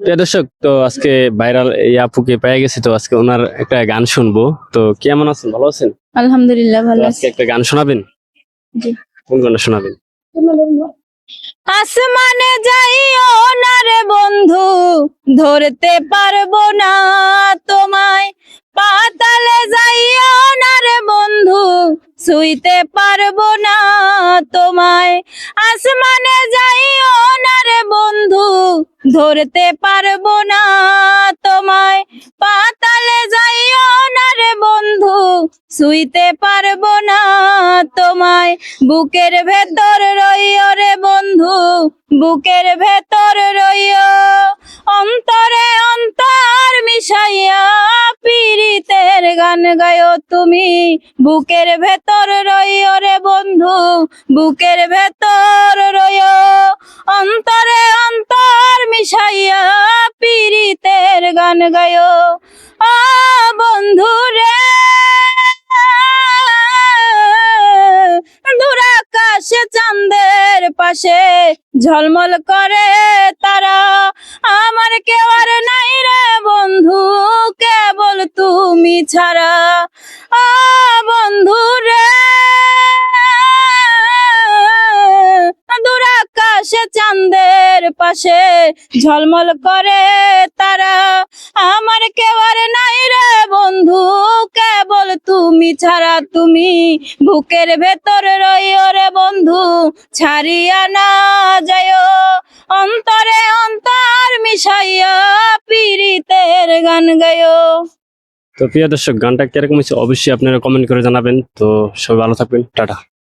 প্রিয় দর্শক, তো আজকে ভাইরাল এই আপুকে পেয়ে গেছি, তো আজকে ওনার একটা গান শুনবো। তো কেমন আছেন, ভালো আছেন? আলহামদুলিল্লাহ তো ভালো আজকে আছি। একটা গান শোনাবেন? জি। কোন গানটা শোনাবেন? আসমানে যাইও না রে বন্ধু, ধরতে পারবো না তোমায়। পাতালে যাইও না রে বন্ধু, ছুঁইতে পারবো না তোমায়। আসমানে যাইও না রে বন্ধু, ধরতে পারবো না তোমায়। পাতালে যাইও না রে বন্ধু, ছুঁইতে পারবো না তোমায়। বুকের ভেতর রইও রে বন্ধু, বুকের ভেতর রইও। অন্তরে অন্তর মিশাইয়া পীড়িতের গান গায়ো তুমি। বুকের ভেতর রইও রে বন্ধু, বুকের ভেতর রইও। অন্তরে অন্তর মিশাইয়া পীড়িতের গান গায়ো। ও বন্ধু রে, দূর আকাশে চাঁদের পাশে ঝলমল করে তারা। আমার কেউ আর নাই রে বন্ধু, কেবল তুমি ছাড়া। ও বন্ধু রে, দূর আকাশে চাঁদের পাশে ঝলমল করে তারা। আমার কেউ আর নাই রে বন্ধু, কেবল তুমি ছাড়া। তুমি বুকের ভেতর রইও রে বন্ধু, ছাড়িয়া না যাইও। অন্তরে অন্তর মিশাইয়া পীড়িতের গান গায়ো। তো প্রিয় দর্শক, গানটা কিরকম হয়েছে অবশ্যই আপনারা কমেন্ট করে জানাবেন। তো সবাই ভালো থাকবেন, টাটা।